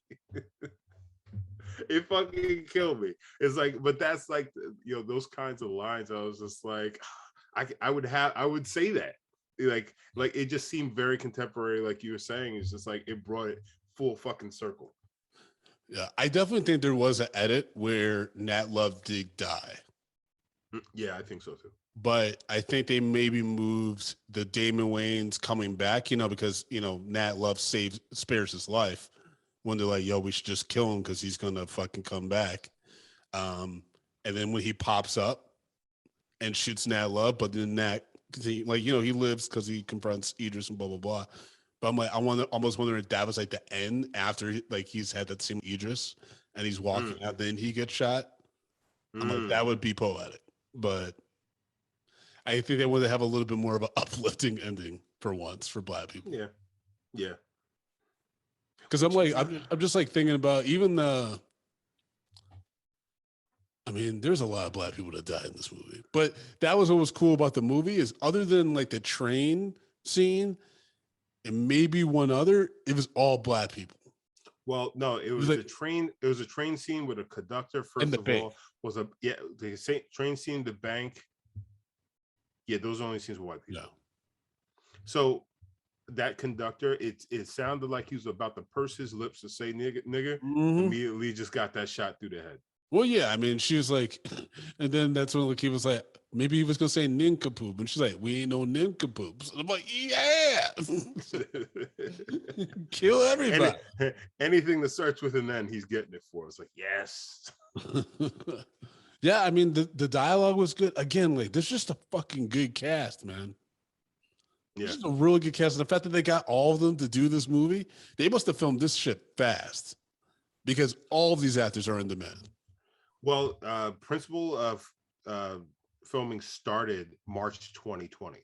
It fucking killed me. It's like, but that's like, those kinds of lines. I was just like, I would say that. Like it just seemed very contemporary, like you were saying. It's just like it brought it full fucking circle. Yeah, I definitely think there was an edit where Nat Love did die. Yeah, I think so too. But I think they maybe moved the Damon Wayans coming back, because Nat Love spares his life when they're like, yo, we should just kill him because he's gonna fucking come back. And then when he pops up and shoots Nat Love, but then Nat, he lives because he confronts Idris and blah blah blah. But I'm like, almost wondering if that was like the end after he's had that same Idris and he's walking out, then he gets shot. I'm like, that would be poetic, but I think they want to have a little bit more of an uplifting ending for once for Black people. Yeah, yeah. Because I'm just like thinking about even there's a lot of Black people that died in this movie, but that was what was cool about the movie is other than like the train scene and maybe one other, it was all Black people. Well, no, it was a train. It was a train scene with a conductor. First of all, was the train scene, the bank. Yeah, those are only scenes with white people. No. So that conductor, it sounded like he was about to purse his lips to say nigga. Immediately just got that shot through the head. Well, yeah, she was like, and then that's when the kid was like, maybe he was gonna say nincompoop, and she's like, we ain't no nincompoops. And I'm like, yeah, kill everybody. Anything that starts with an N, he's getting it for. It's like, yes. Yeah, the dialogue was good. Again, like, there's just a fucking good cast, man. Yeah. Just a really good cast. And the fact that they got all of them to do this movie, they must have filmed this shit fast because all of these actors are in demand. Well, principle of filming started March 2020.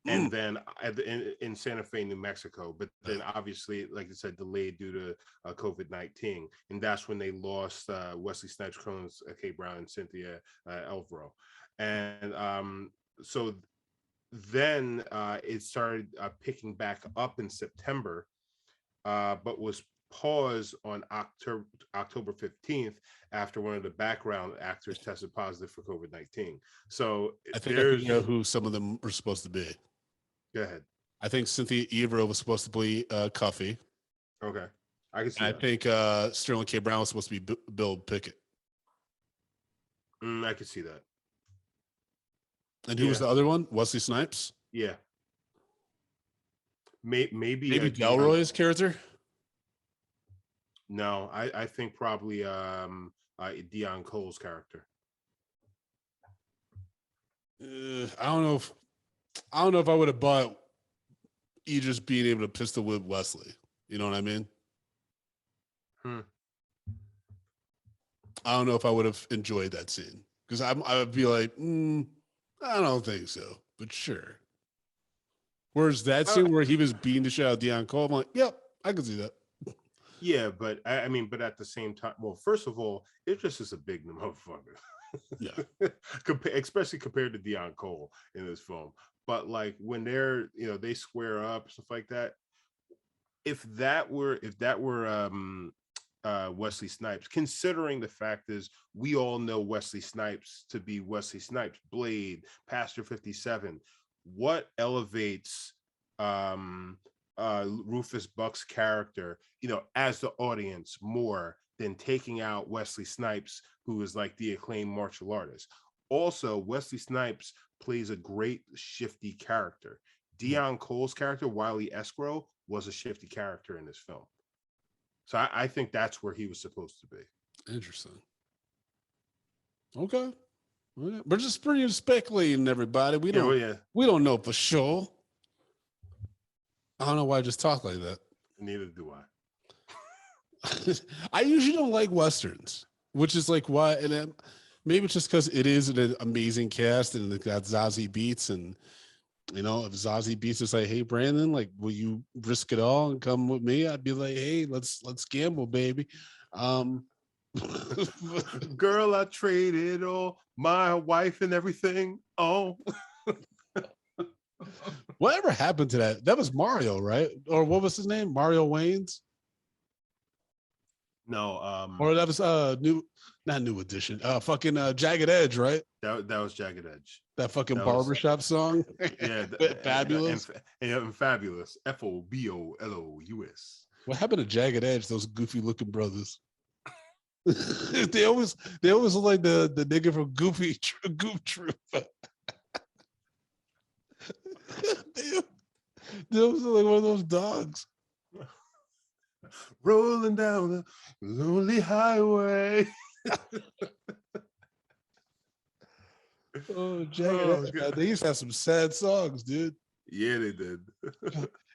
And then in Santa Fe, New Mexico, but then obviously, like I said, delayed due to COVID-19, and that's when they lost Wesley Snipes, Crohn's, Kay Brown, and Cynthia Elvero, and so then it started picking back up in September, but was paused on October 15th after one of the background actors tested positive for COVID-19. So I think I know who some of them were supposed to be. Go ahead. I think Cynthia Evero was supposed to be Cuffy. Okay. I can see that. I think Sterling K. Brown was supposed to be Bill Pickett. I could see that. And who was the other one? Wesley Snipes? Yeah. Maybe Delroy's character? No, I think probably Dion Cole's character. I don't know if I would have bought Idris being able to pistol whip Wesley. You know what I mean? I don't know if I would have enjoyed that scene because I would be like, I don't think so, but sure. Whereas that scene where he was beating the shit out of Dion Cole, I'm like, yep, I can see that. Yeah, but but at the same time, well, first of all, Idris is a big motherfucker. Yeah. Especially compared to Dion Cole in this film. But like when they're, they square up, stuff like that. If that were Wesley Snipes, considering the fact is we all know Wesley Snipes to be Wesley Snipes, Blade, Pastor 57. What elevates Rufus Buck's character, as the audience more than taking out Wesley Snipes, who is like the acclaimed martial artist. Also, Wesley Snipes plays a great shifty character. Dion Cole's character, Wiley Escrow, was a shifty character in this film. So I think that's where he was supposed to be. Interesting. Okay. We're just pretty speculating, everybody. We don't know for sure. I don't know why I just talk like that. Neither do I. I usually don't like Westerns, which is like why, and maybe it's just because it is an amazing cast and it got Zazie Beetz and You know, if Zazie Beetz is like, "Hey, Brandon, like, will you risk it all and come with me?" I'd be like, "Hey, let's gamble, baby." Um, Girl, I traded all my wife and everything. Oh, whatever happened to that? That was Mario, right? Or what was his name? Mario Wayne's? no, Or that was not new edition. Fucking Jagged Edge, right? that was Jagged Edge. That fucking That was barbershop song. yeah, Fabulous. and fabulous. FOBOLOUS. What happened to Jagged Edge? Those goofy looking brothers. they always look like the nigga from Goof Troop. they, they always look like one of those dogs. Rolling down the lonely highway. Oh, Jagged Edge. They used to have some sad songs, dude. Yeah, they did.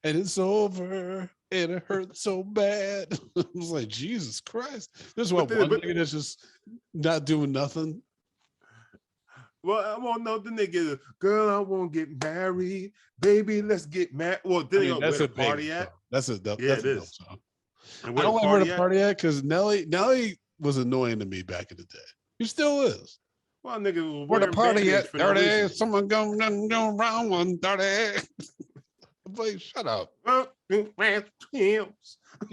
And it's over, and it hurts so bad. I was like, Jesus Christ. There's one nigga that's just not doing nothing. Well, no, then they get girl, I won't get married. Baby, let's get married. Well, then that's a party big at. Song. That's a dope song. And I don't like where to party at because Nelly was annoying to me back in the day. He still is. Well, nigga, where the party at? Dirty. Someone going round 130. I'm like, shut up. You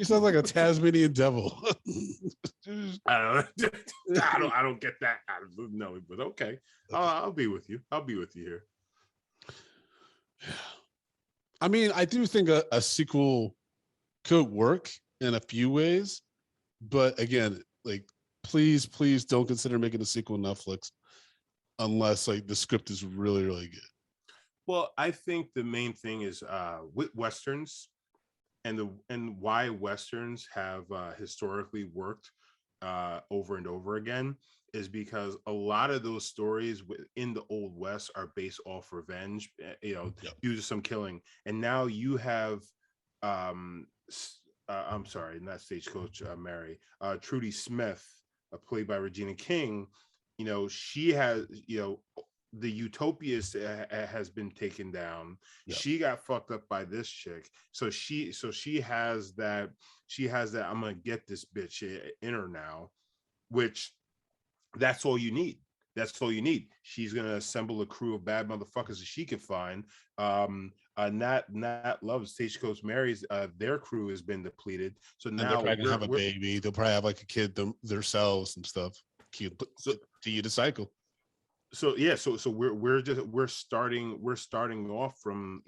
sound like a Tasmanian devil. I don't get that out of Nelly, but okay. I'll be with you. I'll be with you here. I mean, I do think a sequel could work in a few ways, but again, like, please don't consider making a sequel on Netflix unless like the script is really, really good. Well, I think the main thing is with Westerns and why Westerns have historically worked over and over again is because a lot of those stories in the Old West are based off revenge, due to some killing. And now you have, I'm sorry, not Stagecoach Mary, Trudy Smith, played by Regina King. She has, the Utopias has been taken down. Yep. She got fucked up by this chick, so she has that I'm gonna get this bitch in her now, which that's all you need. She's gonna assemble a crew of bad motherfuckers that she can find. Nat Love, Stagecoach Mary's, their crew has been depleted, so now they're probably gonna have a baby. They'll probably have like a kid themselves and stuff. Continue to cycle. So yeah, so we're starting off from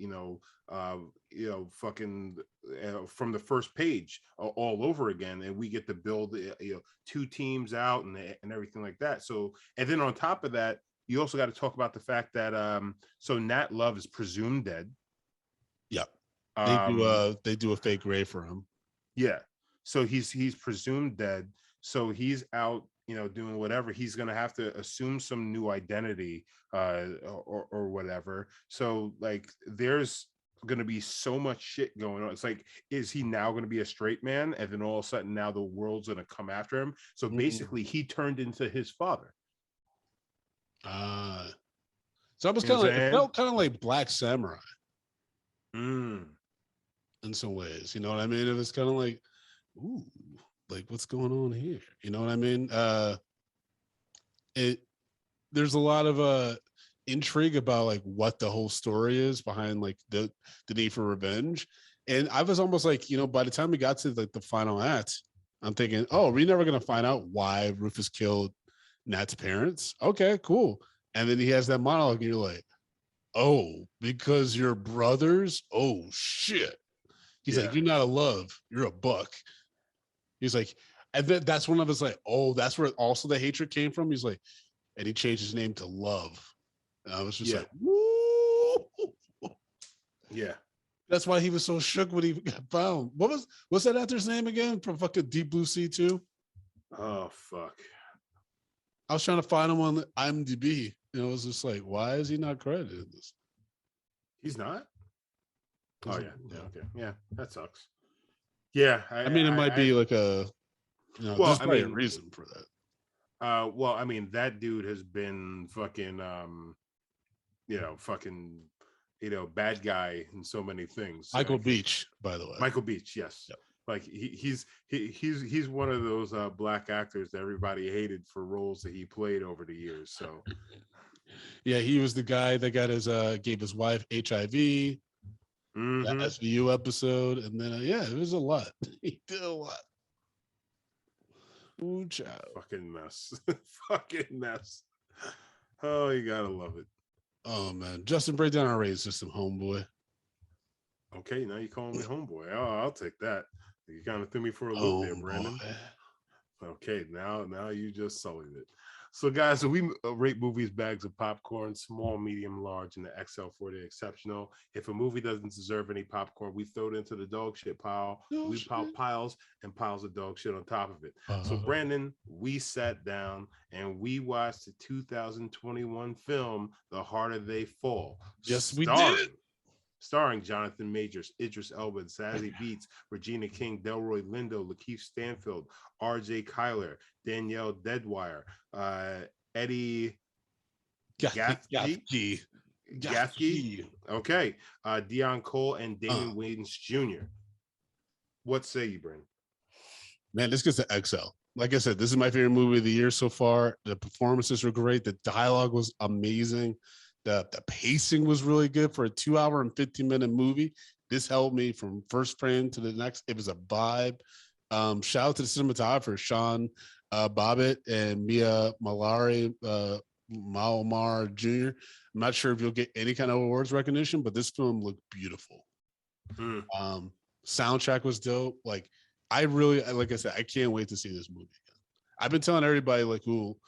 from the first page all over again, and we get to build two teams out and everything like that. So, and then on top of that, you also got to talk about the fact that so Nat Love is presumed dead. Yeah, they do a fake grave for him. Yeah, so he's presumed dead. So he's out, doing whatever. He's going to have to assume some new identity or whatever. So like there's going to be so much shit going on. It's like, is he now going to be a straight man? And then all of a sudden now the world's going to come after him. So basically he turned into his father. So it was it felt kind of like Black Samurai. In some ways, you know what I mean? It was kind of like, ooh, like what's going on here? You know what I mean? There's a lot of intrigue about like what the whole story is behind like the need for revenge. And I was almost like, by the time we got to like the final act, I'm thinking, oh, we're never gonna find out why Rufus killed Nat's parents. Okay, cool. And then he has that monologue, and you're like, oh, because you're brothers? Oh shit. He's like, you're not a Love, you're a Buck. He's like, and then that's one of us like, oh, that's where also the hatred came from. He's like, and he changed his name to Love. And I was just like, woo. Yeah. That's why he was so shook when he got found. What's that actor's name again from fucking Deep Blue Sea 2? Oh, fuck. I was trying to find him on IMDb. It was just like, why is he not credited in this? He's not? Oh, yeah. Okay. Yeah, that sucks. Yeah. I mean, it might be like a, there's probably a reason for that. Well, I mean, that dude has been fucking, fucking bad guy in so many things. Michael Beach, by the way. Michael Beach, yes. Yep. Like he's one of those black actors that everybody hated for roles that he played over the years. So yeah, he was the guy that got gave his wife HIV, that SVU episode, and then it was a lot. He did a lot. Ooh, child. Fucking mess. Fucking mess. Oh, you gotta love it. Oh man, Justin, break down our rating system, homeboy. Okay, now you calling me homeboy. Oh, I'll take that. You kind of threw me for a loop there, Brandon. Okay, now you just sullied it. So, guys, we rate movies bags of popcorn, small, medium, large, and the XL for the exceptional. If a movie doesn't deserve any popcorn, we throw it into the dog shit pile. We pile piles and piles of dog shit on top of it. So, Brandon, we sat down and we watched the 2021 film, The Harder They Fall. Yes, we did. Starring Jonathan Majors, Idris Elba, Zazie Beetz, Regina King, Delroy Lindo, Lakeith Stanfield, R.J. Kyler, Danielle Deadwire, Eddie Gaffney. Okay. Dion Cole and Damon Wayans Jr. What say you, Brandon? Man, this gets to XL. Like I said, this is my favorite movie of the year so far. The performances were great. The dialogue was amazing. The pacing was really good for a 2 hour and 15-minute movie. This held me from first frame to the next. It was a vibe. Shout out to the cinematographer, Sean Bobbitt and Mia Malari Malmar Jr. I'm not sure if you'll get any kind of awards recognition, but this film looked beautiful. Soundtrack was dope. Like I said, I can't wait to see this movie again. I've been telling everybody who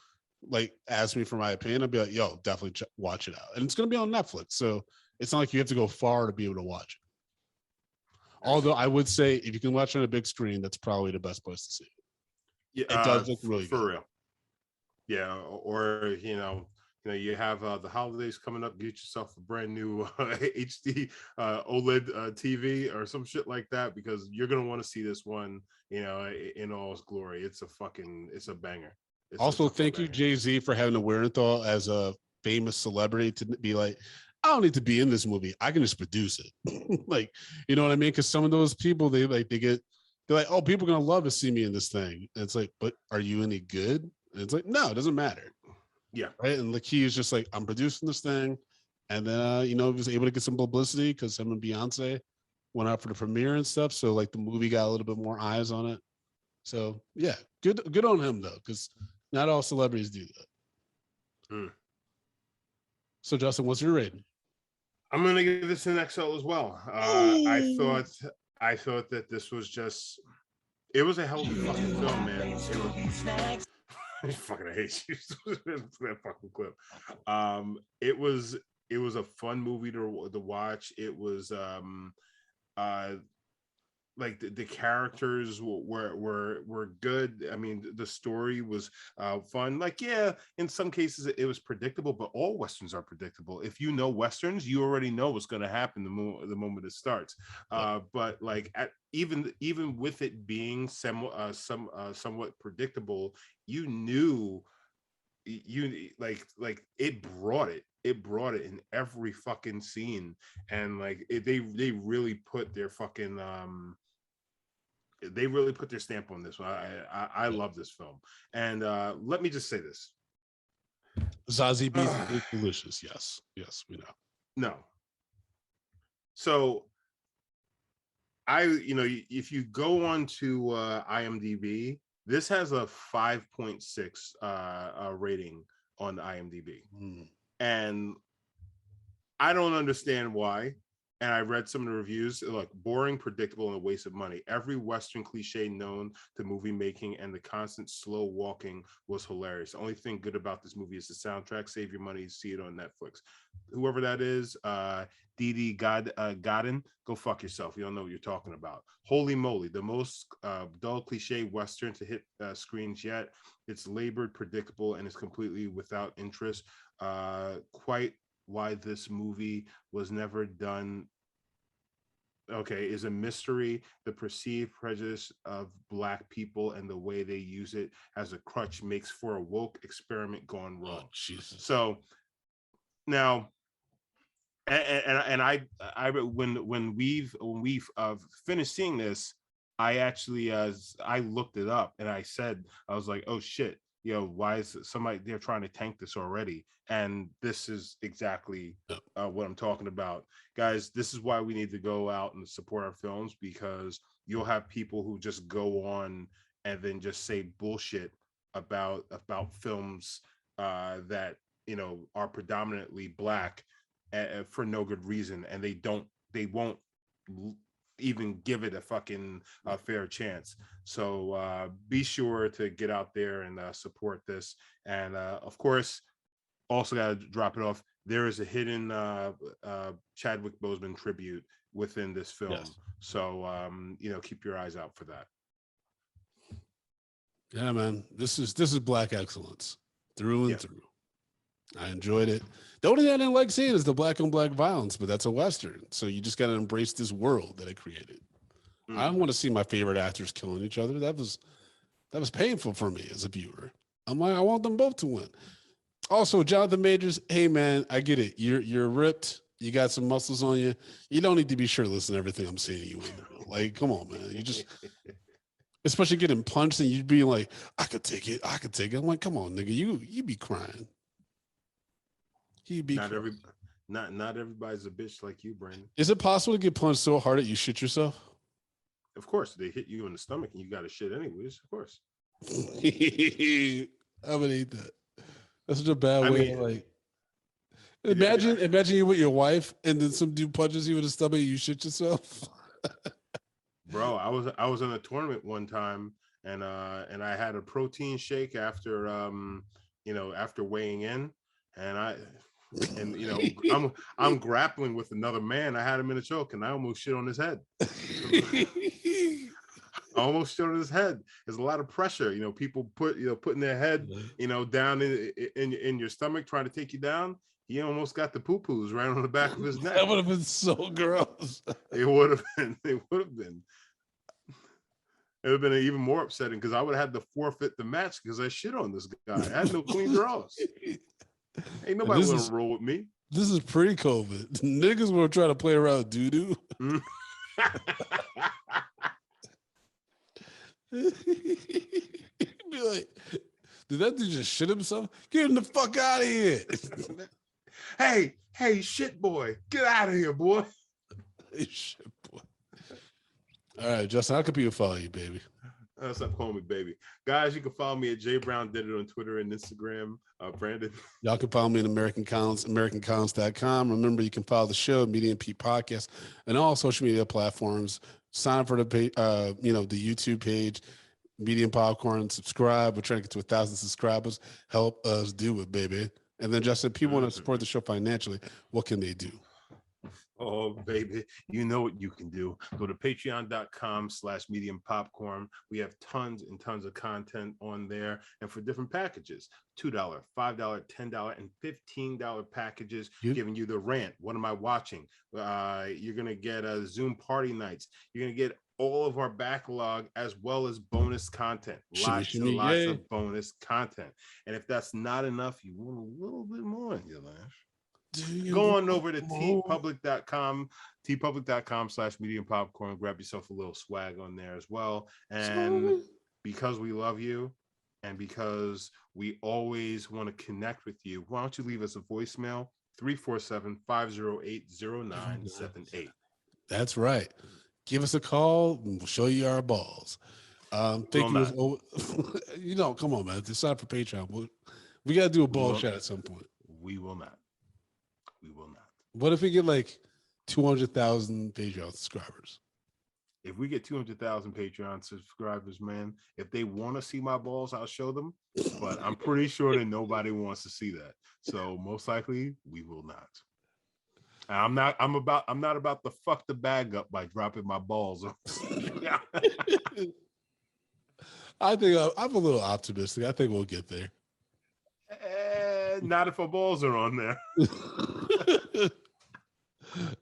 ask me for my opinion, I'll be like, yo, definitely watch it out. And it's going to be on Netflix. So it's not like you have to go far to be able to watch it. Although I would say if you can watch it on a big screen, that's probably the best place to see it. Yeah, it does look really for good. real. Yeah. Or, you have the holidays coming up, get yourself a brand new HD OLED TV or some shit like that, because you're going to want to see this one, in all its glory. It's a banger. Also, thank you, Jay-Z, for having the wherewithal as a famous celebrity to be like, I don't need to be in this movie. I can just produce it. You know what I mean? Because some of those people, they're like, oh, people are going to love to see me in this thing. And it's like, but are you any good? And it's like, no, it doesn't matter. Yeah. Right. And Lakeith is just like, I'm producing this thing. And then, he was able to get some publicity because him and Beyonce went out for the premiere and stuff. So the movie got a little bit more eyes on it. So yeah, good on him though, because not all celebrities do that. So Justin, what's your rating? I'm gonna give this an XL as well. I thought that this was it was a hell of a fucking film, man. I fucking hate you for that fucking clip. It was a fun movie to watch. It was the characters were good. I mean, the story was fun. In some cases it was predictable, but all westerns are predictable. If you know westerns, you already know what's going to happen the moment it starts. But even with it being somewhat predictable, you knew it brought it in every fucking scene, and they really put their fucking they really put their stamp on this one. I love this film. And let me just say this. Zazie Beetz is delicious. Yes, we know. No. So if you go on to IMDb, this has a 5.6 rating on IMDb. And I don't understand why. And I read some of the reviews. Look, boring, predictable, and a waste of money. Every Western cliche known to movie making and the constant slow walking was hilarious. The only thing good about this movie is the soundtrack. Save your money, see it on Netflix. Whoever that is, Didi Godin, go fuck yourself. You don't know what you're talking about. Holy moly, the most dull cliche Western to hit screens yet. It's labored, predictable, and is completely without interest. Quite why this movie was never done is a mystery. The perceived prejudice of Black people and the way they use it as a crutch makes for a woke experiment gone wrong. Jesus. So now and I when we've finished seeing this, I actually I looked it up and I said, I was like, oh shit, why is somebody they're trying to tank this already? And this is exactly what I'm talking about, guys. This is why we need to go out and support our films, because you'll have people who just go on and then just say bullshit about films that are predominantly black for no good reason, and they won't even give it a fucking fair chance. So be sure to get out there and support this. And of course, also got to drop it off. There is a hidden Chadwick Boseman tribute within this film. Yes. So keep your eyes out for that. Yeah, man. This is black excellence through and through. I enjoyed it. The only thing I didn't like seeing is the black on black violence, but that's a Western. So you just got to embrace this world that it created. I don't want to see my favorite actors killing each other. That was painful for me as a viewer. I'm like, I want them both to win. Also, Jonathan Majors, hey man, I get it. You're ripped. You got some muscles on you. You don't need to be shirtless in everything I'm seeing you in. Like, come on, man. You just, especially getting punched and you being like, I could take it. I'm like, come on, nigga. You be crying. Not everybody's a bitch like you, Brandon. Is it possible to get punched so hard that you shit yourself? Of course, they hit you in the stomach and you got to shit anyways. Of course. I would eat that. That's such a bad way. Like, imagine you with your wife and then some dude punches you in the stomach and you shit yourself. Bro, I was in a tournament one time and I had a protein shake after after weighing in, and I'm grappling with another man. I had him in a choke and I almost shit on his head. Almost shit on his head. There's a lot of pressure. People putting their head down in your stomach trying to take you down. He almost got the poo-poos right on the back of his neck. That would have been so gross. It would have been. It would have been even more upsetting because I would have had to forfeit the match because I shit on this guy. I had no clean draws. Ain't nobody want to roll with me. This is pre-COVID. Niggas were trying to play around doo-doo. Be like, did that dude just shit himself? Get him the fuck out of here. Hey, shit boy. Get out of here, boy. Hey, shit boy. All right, Justin, how can people follow you, baby? Stop calling me baby. Guys, you can follow me at JBrownDidIt on Twitter and Instagram. Brandon. Y'all can follow me at American Cons, AmericanCons.com. Remember, you can follow the show, Media and Pete Podcast, and all social media platforms. Sign up for the the YouTube page, Medium Popcorn. Subscribe. We're trying to get to 1,000 subscribers. Help us do it, baby. And then, Justin, if people want to support the show financially, what can they do? Oh, baby, you know what you can do. Go to patreon.com/medium popcorn. We have tons and tons of content on there. And for different packages, $2, $5, $10, and $15 packages, giving you the rant. What am I watching? You're going to get Zoom party nights. You're going to get all of our backlog as well as bonus content. Lots and lots of bonus content. And if that's not enough, you want a little bit more in your life. Go on over to tpublic.com/medium popcorn. Grab yourself a little swag on there as well. And because we love you and because we always want to connect with you, why don't you leave us a voicemail? 347-508-0978. That's right. Give us a call and we'll show you our balls. Thank you. Come on, man. Decide for Patreon. We got to do a ball shot at some point. We will not. We will not. What if we get like 200,000 Patreon subscribers? If we get 200,000 Patreon subscribers, man, if they want to see my balls, I'll show them. But I'm pretty sure that nobody wants to see that. So most likely we will not. I'm not about to fuck the bag up by dropping my balls. I think I'm a little optimistic. I think we'll get there. Not if our balls are on there.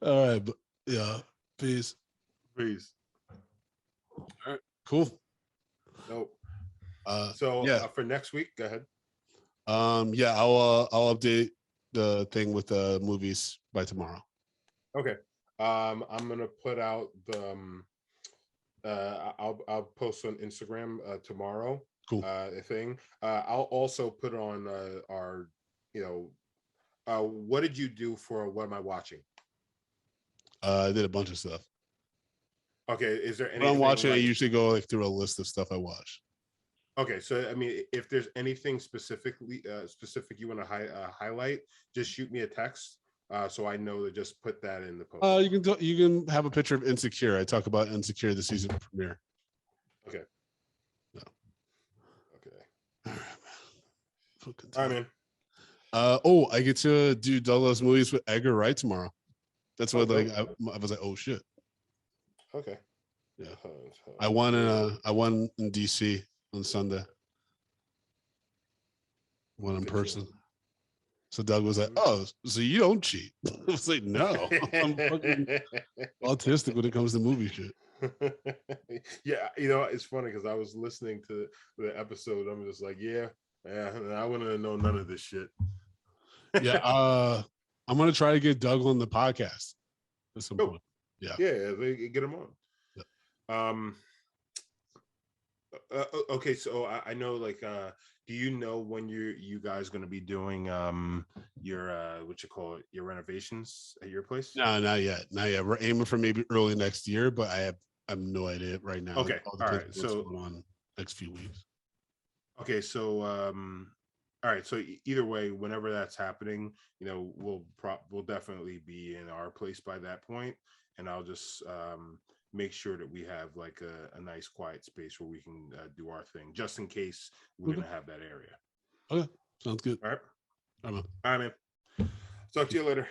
All right, but yeah, peace. All right, cool. Nope. So for next week, go ahead. I'll update the thing with the movies by tomorrow. Okay. I'm gonna put out the I'll post on Instagram tomorrow. Cool. A thing. I'll also put on our, you know, what did you do for what am I watching? I did a bunch of stuff. Okay, is there When I'm anything watching, I like usually go like through a list of stuff I watch. okay, so I mean, if there's anything specifically specific you want to highlight, just shoot me a text so I know to just put that in the post. You can have a picture of Insecure. I talk about Insecure the season premiere. Okay. No. Okay. All right, man. All right, man. I get to do Douglas movies with Edgar Wright tomorrow. That's what dope. I was like, oh shit. Okay. Yeah. I won in DC on Sunday. Won in person. So Doug was like, oh, so you don't cheat. I was like, no. I'm fucking autistic when it comes to movie shit. Yeah, you know, it's funny because I was listening to the episode. I'm just like, yeah, I wouldn't have known none of this shit. Yeah, I'm gonna try to get Doug on the podcast at some point. Yeah, they get him on. Yeah. Okay, so I know, like, do you know when you guys going to be doing your what you call it, your renovations at your place? No, not yet. We're aiming for maybe early next year, but I have no idea right now. Okay, It all all depends right. on what's So going on next few weeks. okay, so all right. So either way, whenever that's happening, you know, we'll definitely be in our place by that point, and I'll just make sure that we have like a nice quiet space where we can do our thing, just in case we're gonna have that area. Okay, sounds good. All right. All right, man. All right, man. Talk to you later.